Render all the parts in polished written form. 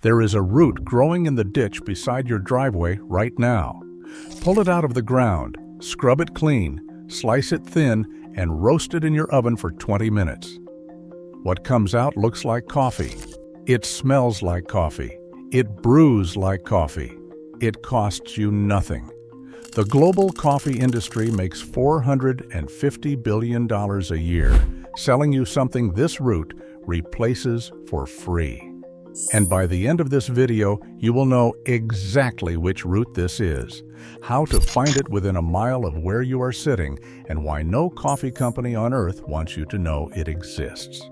There is a root growing in the ditch beside your driveway right now. Pull it out of the ground, scrub it clean, slice it thin, and roast it in your oven for 20 minutes. What comes out looks like coffee. It smells like coffee. It brews like coffee. It costs you nothing. The global coffee industry makes $450 billion a year, selling you something this root replaces for free. And by the end of this video, you will know exactly which root this is, how to find it within a mile of where you are sitting, and why no coffee company on earth wants you to know it exists.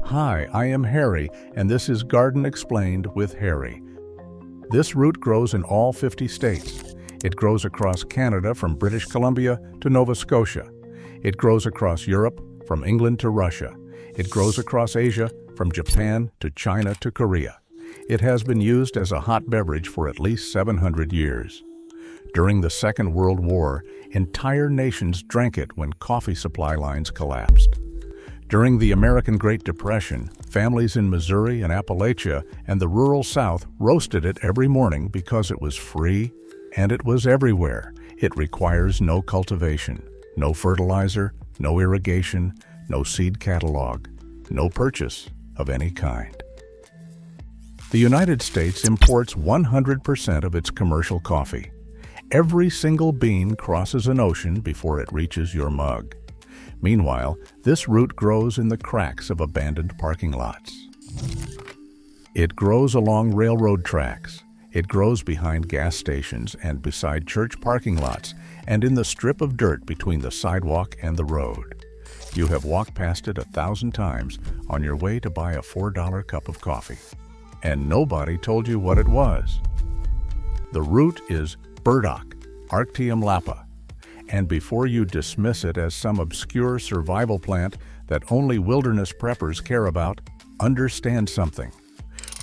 Hi, I am Harry, and this is Garden Explained with Harry. This root grows in all 50 states. It grows across Canada from British Columbia to Nova Scotia. It grows across Europe from England to Russia. It grows across Asia from Japan to China to Korea. It has been used as a hot beverage for at least 700 years. During the Second World War, entire nations drank it when coffee supply lines collapsed. During the American Great Depression, families in Missouri and Appalachia and the rural South roasted it every morning because it was free and it was everywhere. It requires no cultivation, no fertilizer, no irrigation, no seed catalog, no purchase of any kind. The United States imports 100% of its commercial coffee. Every single bean crosses an ocean before it reaches your mug. Meanwhile, this root grows in the cracks of abandoned parking lots. It grows along railroad tracks. It grows behind gas stations and beside church parking lots and in the strip of dirt between the sidewalk and the road. You have walked past it 1,000 times on your way to buy a $4 cup of coffee, and nobody told you what it was. The root is Burdock, Arctium lapa, and before you dismiss it as some obscure survival plant that only wilderness preppers care about, understand something.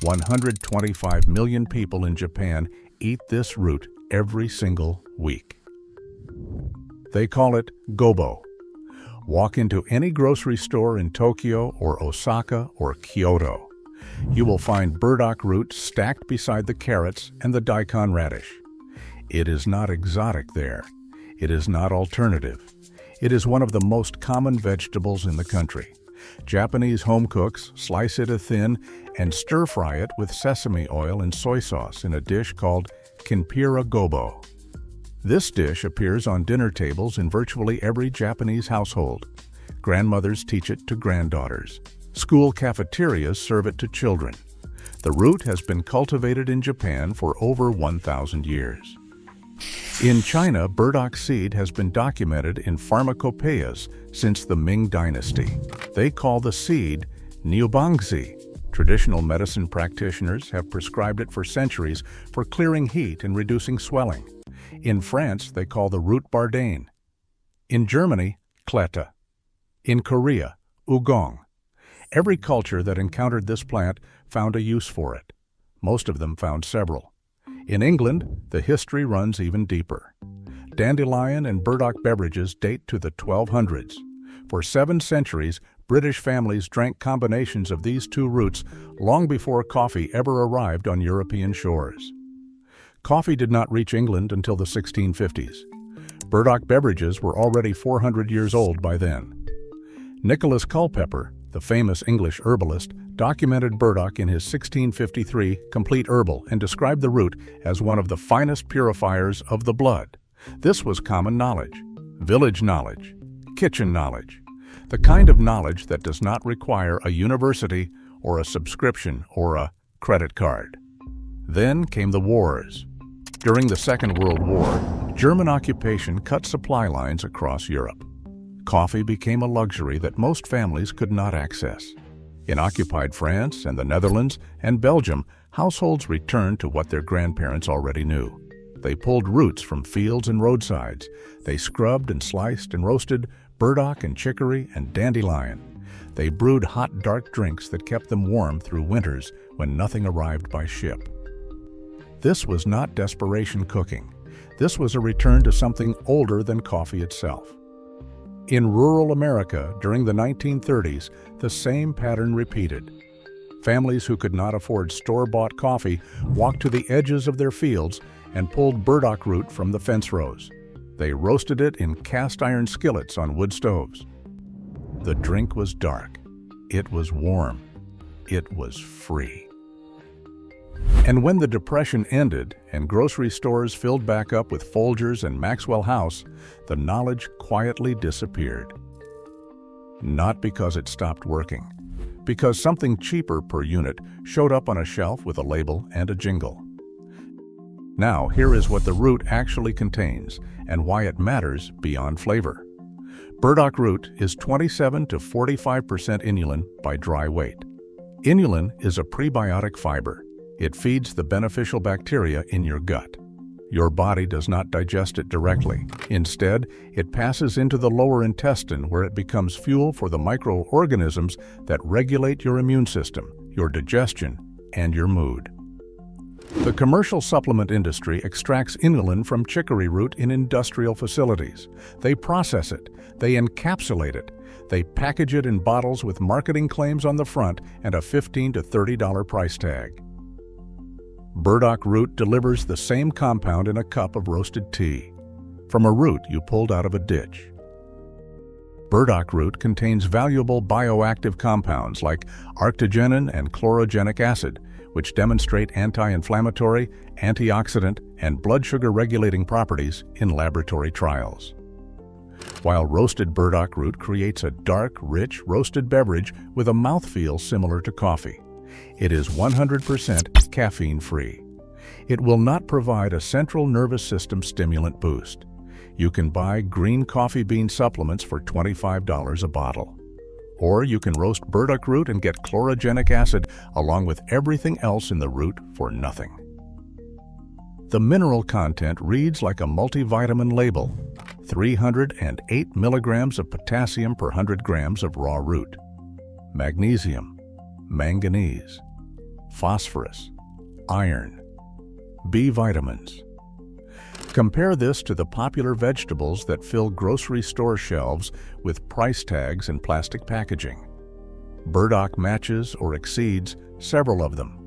125 million people in Japan eat this root every single week. They call it gobo. Walk into any grocery store in Tokyo or Osaka or Kyoto. You will find burdock root stacked beside the carrots and the daikon radish. It is not exotic there. It is not alternative. It is one of the most common vegetables in the country. Japanese home cooks slice it thin and stir-fry it with sesame oil and soy sauce in a dish called kinpira gobo. This dish appears on dinner tables in virtually every Japanese household. Grandmothers teach it to granddaughters. School cafeterias serve it to children. The root has been cultivated in Japan for over 1,000 years. In China, burdock seed has been documented in pharmacopoeias since the Ming Dynasty. They call the seed niubangzi. Traditional medicine practitioners have prescribed it for centuries for clearing heat and reducing swelling. In France, they call the root bardane. In Germany, kleta. In Korea, ugong. Every culture that encountered this plant found a use for it. Most of them found several. In England, the history runs even deeper. Dandelion and burdock beverages date to the 1200s. For 7 centuries, British families drank combinations of these two roots long before coffee ever arrived on European shores. Coffee did not reach England until the 1650s. Burdock beverages were already 400 years old by then. Nicholas Culpeper, the famous English herbalist, documented burdock in his 1653 Complete Herbal and described the root as one of the finest purifiers of the blood. This was common knowledge, village knowledge, kitchen knowledge, the kind of knowledge that does not require a university or a subscription or a credit card. Then came the wars. During the Second World War, German occupation cut supply lines across Europe. Coffee became a luxury that most families could not access. In occupied France and the Netherlands and Belgium, households returned to what their grandparents already knew. They pulled roots from fields and roadsides. They scrubbed and sliced and roasted burdock and chicory and dandelion. They brewed hot, dark drinks that kept them warm through winters when nothing arrived by ship. This was not desperation cooking. This was a return to something older than coffee itself. In rural America during the 1930s, the same pattern repeated. Families who could not afford store-bought coffee walked to the edges of their fields and pulled burdock root from the fence rows. They roasted it in cast-iron skillets on wood stoves. The drink was dark. It was warm. It was free. And when the Depression ended and grocery stores filled back up with Folgers and Maxwell House, the knowledge quietly disappeared. Not because it stopped working, because something cheaper per unit showed up on a shelf with a label and a jingle. Now, here is what the root actually contains and why it matters beyond flavor. Burdock root is 27 to 45% inulin by dry weight. Inulin is a prebiotic fiber. It feeds the beneficial bacteria in your gut. Your body does not digest it directly. Instead, it passes into the lower intestine where it becomes fuel for the microorganisms that regulate your immune system, your digestion, and your mood. The commercial supplement industry extracts inulin from chicory root in industrial facilities. They process it, they encapsulate it, they package it in bottles with marketing claims on the front and a $15 to $30 price tag. Burdock root delivers the same compound in a cup of roasted tea, from a root you pulled out of a ditch. Burdock root contains valuable bioactive compounds like arctogenin and chlorogenic acid, which demonstrate anti-inflammatory, antioxidant, and blood sugar regulating properties in laboratory trials. While roasted burdock root creates a dark, rich, roasted beverage with a mouthfeel similar to coffee. It is 100% caffeine-free. It will not provide a central nervous system stimulant boost. You can buy green coffee bean supplements for $25 a bottle. Or you can roast burdock root and get chlorogenic acid along with everything else in the root for nothing. The mineral content reads like a multivitamin label: 308 milligrams of potassium per 100 grams of raw root, magnesium, manganese, phosphorus, iron, B vitamins. Compare this to the popular vegetables that fill grocery store shelves with price tags and plastic packaging. Burdock matches or exceeds several of them,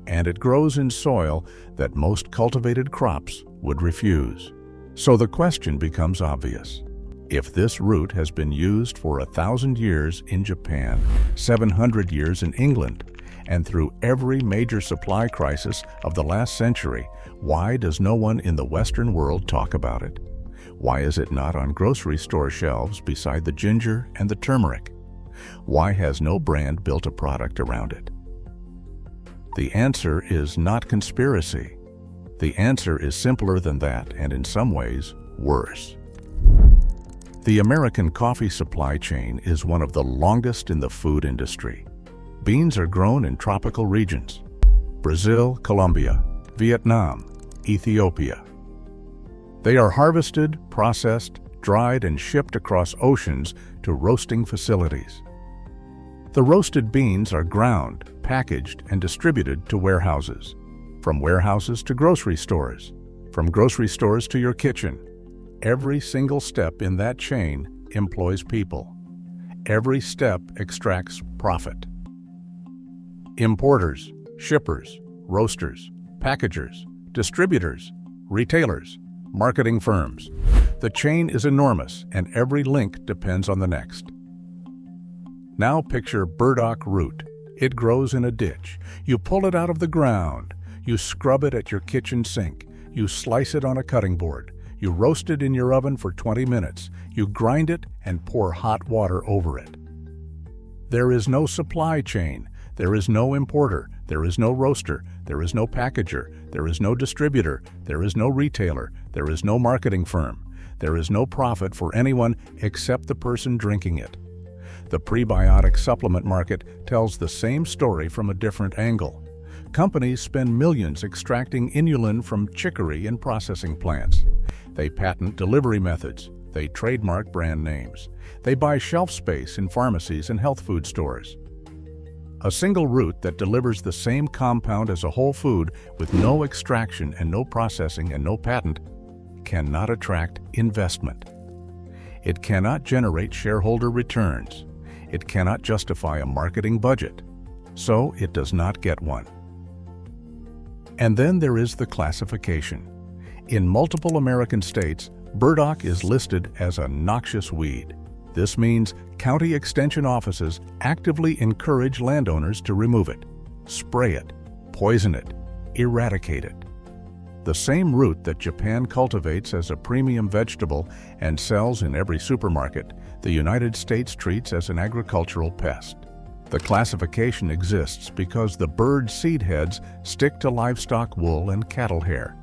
and it grows in soil that most cultivated crops would refuse. So the question becomes obvious. If this root has been used for 1,000 years in Japan, 700 years in England, and through every major supply crisis of the last century, why does no one in the Western world talk about it? Why is it not on grocery store shelves beside the ginger and the turmeric? Why has no brand built a product around it? The answer is not conspiracy. The answer is simpler than that, and in some ways, worse. The American coffee supply chain is one of the longest in the food industry. Beans are grown in tropical regions: Brazil, Colombia, Vietnam, Ethiopia. They are harvested, processed, dried, and shipped across oceans to roasting facilities. The roasted beans are ground, packaged, and distributed to warehouses. From warehouses to grocery stores, from grocery stores to your kitchen. Every single step in that chain employs people. Every step extracts profit. Importers, shippers, roasters, packagers, distributors, retailers, marketing firms. The chain is enormous, and every link depends on the next. Now picture burdock root. It grows in a ditch. You pull it out of the ground. You scrub it at your kitchen sink. You slice it on a cutting board. You roast it in your oven for 20 minutes. You grind it and pour hot water over it. There is no supply chain. There is no importer. There is no roaster. There is no packager. There is no distributor. There is no retailer. There is no marketing firm. There is no profit for anyone except the person drinking it. The prebiotic supplement market tells the same story from a different angle. Companies spend millions extracting inulin from chicory in processing plants. They patent delivery methods. They trademark brand names. They buy shelf space in pharmacies and health food stores. A single root that delivers the same compound as a whole food with no extraction and no processing and no patent cannot attract investment. It cannot generate shareholder returns. It cannot justify a marketing budget. so it does not get one. And then there is the classification. In multiple American states, burdock is listed as a noxious weed. This means county extension offices actively encourage landowners to remove it, spray it, poison it, eradicate it. The same root that Japan cultivates as a premium vegetable and sells in every supermarket, the United States treats as an agricultural pest. The classification exists because the bird seed heads stick to livestock wool and cattle hair.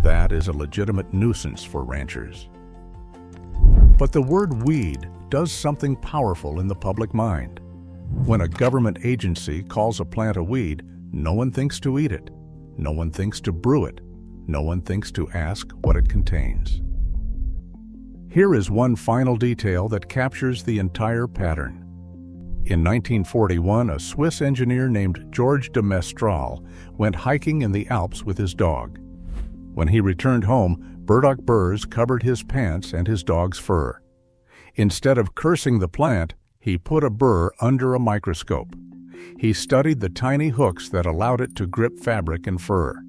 That is a legitimate nuisance for ranchers. But the word weed does something powerful in the public mind. When a government agency calls a plant a weed, no one thinks to eat it. No one thinks to brew it. No one thinks to ask what it contains. Here is one final detail that captures the entire pattern. In 1941, a Swiss engineer named Georges de Mestral went hiking in the Alps with his dog. When he returned home, burdock burrs covered his pants and his dog's fur. Instead of cursing the plant, he put a burr under a microscope. He studied the tiny hooks that allowed it to grip fabric and fur.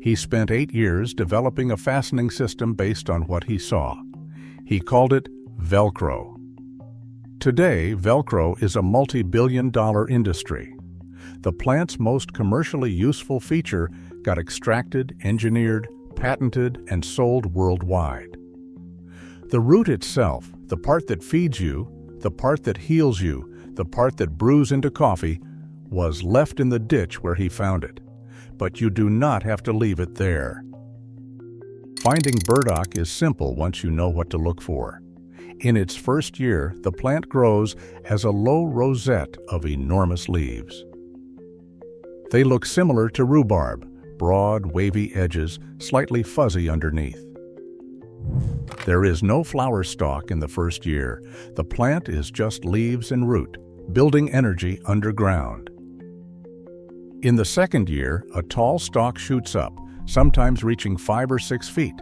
He spent 8 years developing a fastening system based on what he saw. He called it Velcro. Today, Velcro is a multi-billion-dollar industry. The plant's most commercially useful feature got extracted, engineered, patented, and sold worldwide. The root itself, the part that feeds you, the part that heals you, the part that brews into coffee, was left in the ditch where he found it. But you do not have to leave it there. Finding burdock is simple once you know what to look for. In its first year, the plant grows as a low rosette of enormous leaves. They look similar to rhubarb, broad, wavy edges, slightly fuzzy underneath. There is no flower stalk in the first year. The plant is just leaves and root, building energy underground. In the second year, a tall stalk shoots up, sometimes reaching 5 or 6 feet.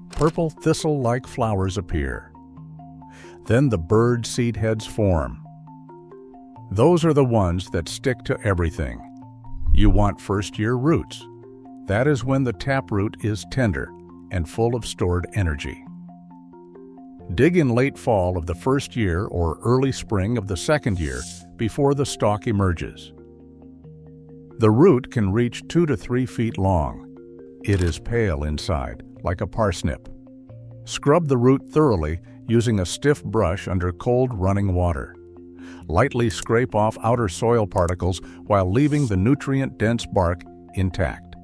Purple thistle-like flowers appear. Then the bird seed heads form. Those are the ones that stick to everything. You want first-year roots. That is when the taproot is tender and full of stored energy. Dig in late fall of the first year or early spring of the second year before the stalk emerges. The root can reach 2 to 3 feet long. It is pale inside, like a parsnip. Scrub the root thoroughly using a stiff brush under cold running water. Lightly scrape off outer soil particles while leaving the nutrient-dense bark intact.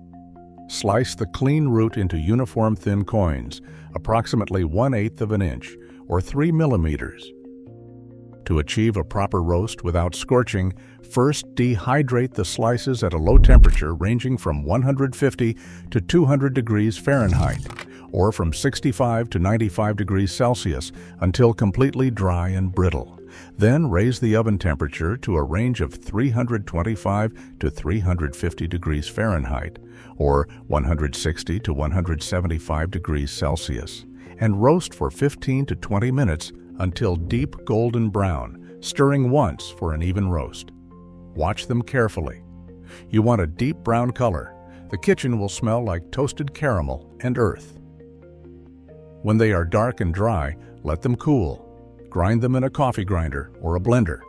Slice the clean root into uniform thin coins, approximately 1/8 of an inch, or 3 millimeters. To achieve a proper roast without scorching, first dehydrate the slices at a low temperature ranging from 150 to 200 degrees Fahrenheit, or from 65 to 95 degrees Celsius until completely dry and brittle. Then raise the oven temperature to a range of 325 to 350 degrees Fahrenheit, or 160 to 175 degrees Celsius, and roast for 15 to 20 minutes until deep golden brown, stirring once for an even roast. Watch them carefully. You want a deep brown color. The kitchen will smell like toasted caramel and earth. When they are dark and dry, let them cool. Grind them in a coffee grinder or a blender.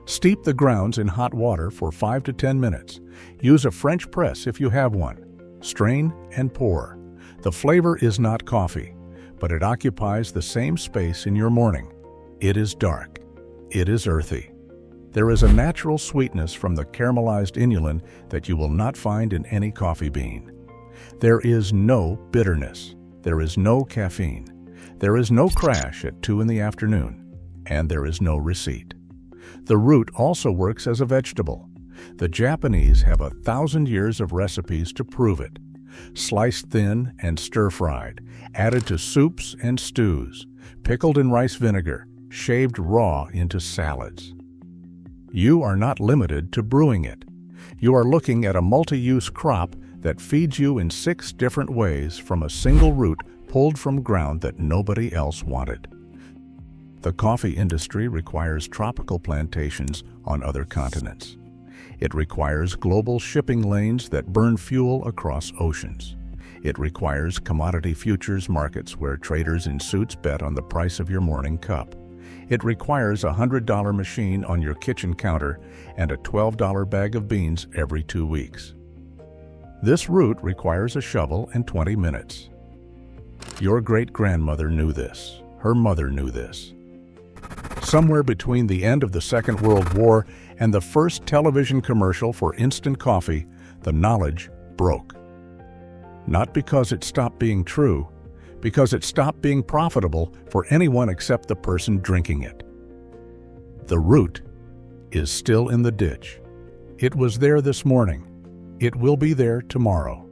Steep the grounds in hot water for 5 to 10 minutes. Use a French press if you have one. Strain and pour. The flavor is not coffee, but it occupies the same space in your morning. It is dark. It is earthy. There is a natural sweetness from the caramelized inulin that you will not find in any coffee bean. There is no bitterness. There is no caffeine. There is no crash at 2 in the afternoon. And there is no receipt. The root also works as a vegetable. The Japanese have 1,000 years of recipes to prove it. Sliced thin and stir-fried, added to soups and stews, pickled in rice vinegar, shaved raw into salads. You are not limited to brewing it. You are looking at a multi-use crop that feeds you in 6 different ways from a single root pulled from ground that nobody else wanted. The coffee industry requires tropical plantations on other continents. It requires global shipping lanes that burn fuel across oceans. It requires commodity futures markets where traders in suits bet on the price of your morning cup. It requires a $100 machine on your kitchen counter and a $12 bag of beans every 2 weeks. This route requires a shovel and 20 minutes. Your great-grandmother knew this. Her mother knew this. Somewhere between the end of the Second World War and the first television commercial for instant coffee, the knowledge broke. Not because it stopped being true, because it stopped being profitable for anyone except the person drinking it. The root is still in the ditch. It was there this morning. It will be there tomorrow.